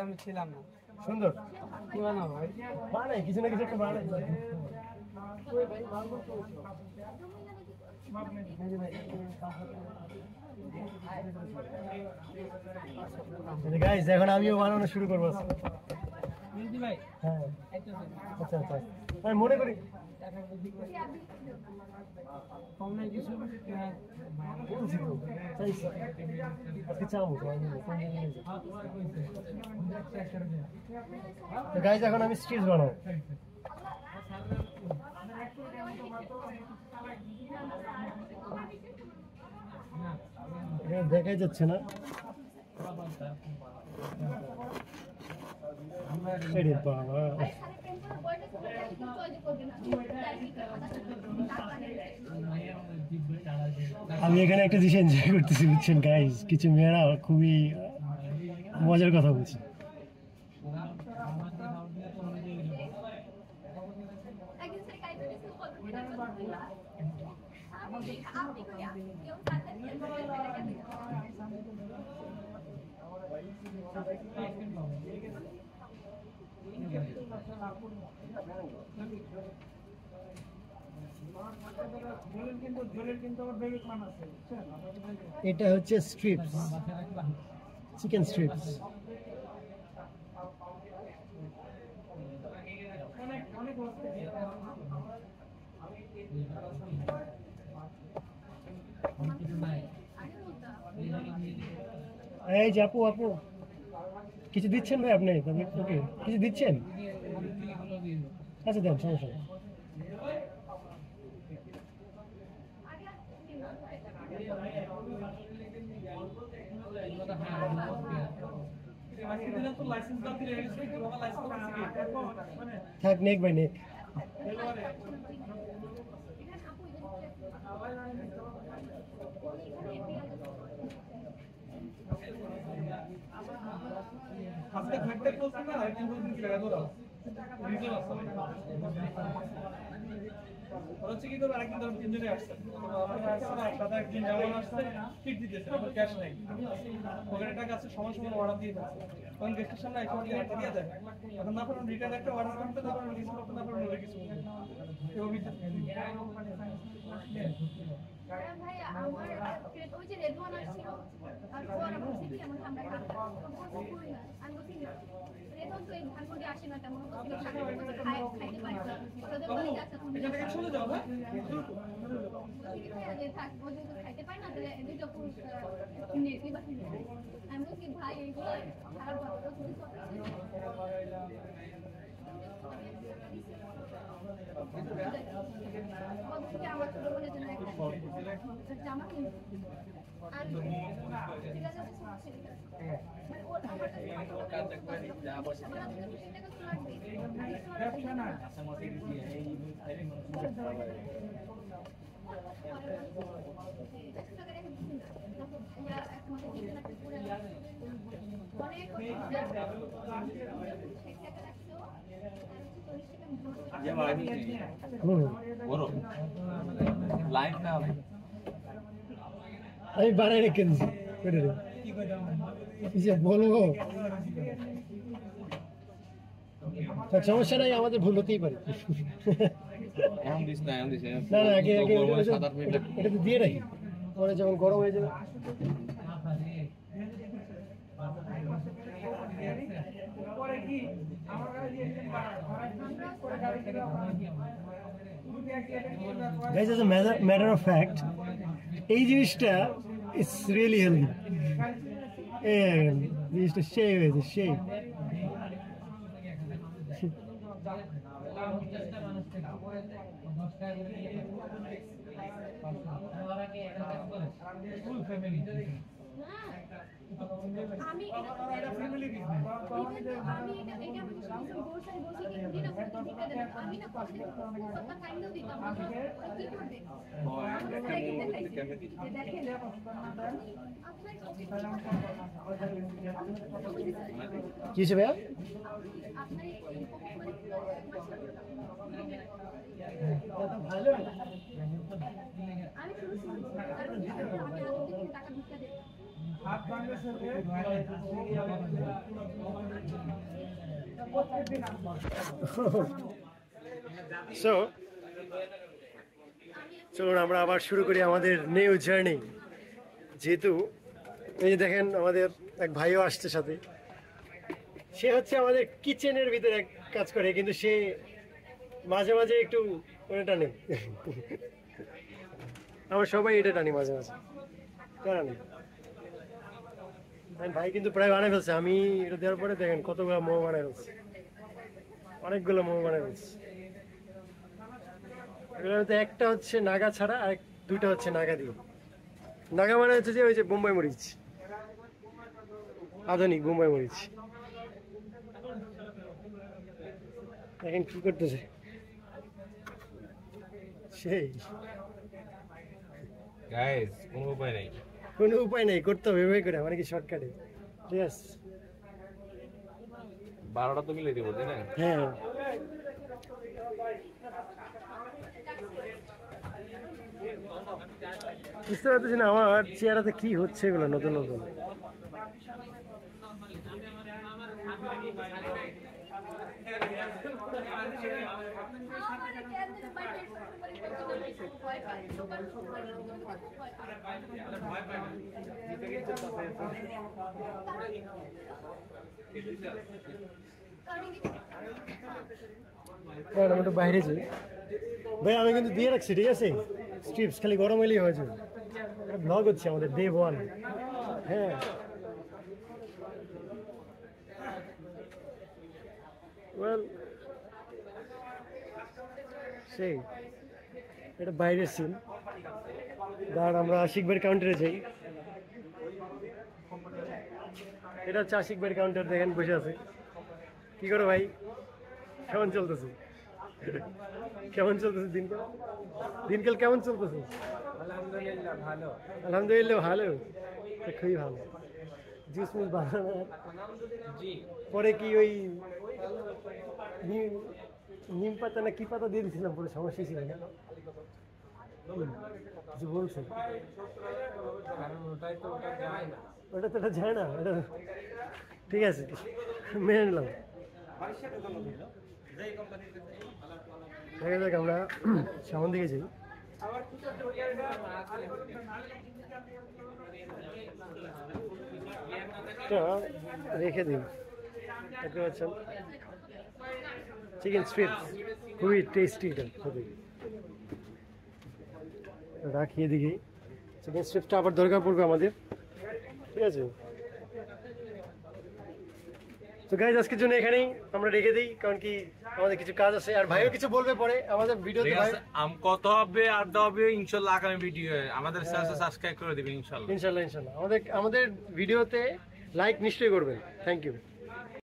আমি ছিলাম না সুন্দর কি বানাও ভাই বানাই কিছু না কিছু একটা বানাই গাইস এখন আমিও বানানো শুরু করবো ভাই হ্যাঁ আচ্ছা আচ্ছা আমি মনে করি কম নাই কিছু বলছি তো চাইছি আজকে চাবো তো গাইস এখন আমি স্টিচ বানাবো দেখাই যাচ্ছে না বাবা আমি এখানে একটা জিনিস এনজয় করতেছি বুঝছেন গাইস কিছু মেয়েরা খুবই মজার কথা বলছে এটা হচ্ছে স্ট্রিপস চিকেন স্ট্রিপস এই যে আপু আপু কিছু দিচ্ছেন ভাই আপনি ওকে কিছু দিচ্ছেন আচ্ছা দেন সমস্যা নেই থাক নেক ভাই নেক আজকে ঘাটতে বলছেন না আরেকদিন বলছেন কি লাগা ধরো রিজন আছে হচ্ছে কি করে আরেকদিন ধরো তিনজনে আসছে সাদা একদিন যেমন আসছে ঠিক দিতেছে আমার ক্যাশ নাই ওখানে টাকা আছে সমান সমান অর্ডার দিয়ে দিচ্ছে তখন গেস্টের সামনে একটা হাতে দিয়ে দেয় এখন না পারেন রিটার্ন একটা অর্ডার করতে না পারেন কিছু করতে না পারেন কিছু ভাই আমার ওই যে রেডওয়ান আসছিল আর পর আমার সিটি এমন আমরা আমি বলছি রেডওয়ান তো এই ভাগটি আসে না তেমন খাইতে পারি ওদের বলে যাচ্ছে তুমি এটা থেকে চলে যাও হ্যাঁ থাক ওদের তো খাইতে পারি না তাহলে দুটো পুরুষ নেটলি বা আমি বলছি ভাই এইগুলো খারাপ কথা তুমি আমার ছোট বোনের জন্য একটা জামা কিনবো আর ঠিক আছে মানে ওর আমি বাড়াই রেখে দিচ্ছি বলবো সমস্যা নাই আমাদের ভুল হতেই পারে না না আগে আগে এটা তো দিয়ে রাখি পরে যখন গরম হয়ে যাবে Guys, as a matter of fact, এই জিনিসটা is really healthy. জিনিসটা সেই হয়েছে সেই আমি এটা ফ্যামিলি আমি এটা আমি গোসাই বসে কি দিন আপনি দিতে দেন আমি না কথা কাইন্ড দিতাম কি করবে দেখেন কি সে ভাইয়া আমি শুধু শুনেছি কারণ আমি আগের দিন টাকা ঢুকে দেব সো চলুন আমরা আবার শুরু করি আমাদের নিউ জার্নি। যেহেতু এই যে দেখেন আমাদের এক ভাইও আসছে সাথে, সে হচ্ছে আমাদের কিচেনের ভিতরে কাজ করে, কিন্তু সে মাঝে মাঝে একটু ওটা টানে। আমরা সবাই এটা টানি মাঝে মাঝে, টানি। ভাই কিন্তু প্রায় বানায় ফেলছে। আমি এটা দেওয়ার পরে দেখেন কতগুলো মোমো বানায় ফেলছে, অনেকগুলো মোমো বানায় ফেলছে। এগুলোর মধ্যে একটা হচ্ছে নাগা ছাড়া, আর দুইটা হচ্ছে নাগা দিয়ে। নাগা মানে হচ্ছে যে ওই যে বোম্বাই মরিচ, আধুনিক বোম্বাই মরিচ। দেখেন কি করতেছে সেই, গাইস কোনো উপায় নাই, কোনো উপায় নেই, করতে হবে এভাবে করে, মানে কি শর্টকাটে। ঠিক আছে, 12টা তো মিলে দিব তাই না? হ্যাঁ বুঝতে পারতেছি না আমার চেহারাতে কি হচ্ছে এগুলো নতুন নতুন। আমি একটু বাইরে যাই ভাই, আমি কিন্তু দিয়ে রাখছি, ঠিক আছে? স্ট্রিপস খালি গরম হলেই হয়েছে। ব্লগ হচ্ছে আমাদের ডে 1। হ্যাঁ ওয়েল সেই, এটা বাইরের সিন। দাঁড়ান আমরা আশিক ভাইয়ের কাউন্টারে যাই। এটা হচ্ছে আশিক ভাইয়ের কাউন্টার, দেখেন বসে আছে। কি করো ভাই, কেমন চলতেছে? কেমন চলতেছে দিনকাল? দিনকাল কেমন চলতেছে? আলহামদুলিল্লাহ ভালো। আলহামদুলিল্লাহ ভালো, খুবই ভালো। জুস মুস বানানো, পরে কি ওই নিম পাতা না কি পাতা দিয়ে দিয়েছিলাম, পরে সমস্যা ছিল না, কিছু বলছে? ওটা তো এটা যায় না, এটা ঠিক আছে, মেনে নিলাম। দেখা যাক, আমরা সামন দিকে যাই। রেখে দিন, দেখতে পাচ্ছেন চিকেন স্ট্রিপস, খুবই টেস্টি। এটা খুবই রাখি এদিকে। চিকেন স্ট্রিপসটা আবার দরকার পড়বে আমাদের, ঠিক আছে? তো গাইজ আজকের জন্য এখানেই আমরা রেখে দিই, কারণ কি আমাদের কিছু কাজ আছে, আর ভাইও কিছু বলবে পরে আমাদের ভিডিওতে। ভাই কত হবে আড্ডা হবে ইনশাআল্লাহ আগামী ভিডিও, আমাদের চ্যানেলটা সাবস্ক্রাইব করে দিবেন ইনশাআল্লাহ। ইনশাআল্লাহ আমাদের ভিডিওতে লাইক নিশ্চয়ই করবেন। Thank you.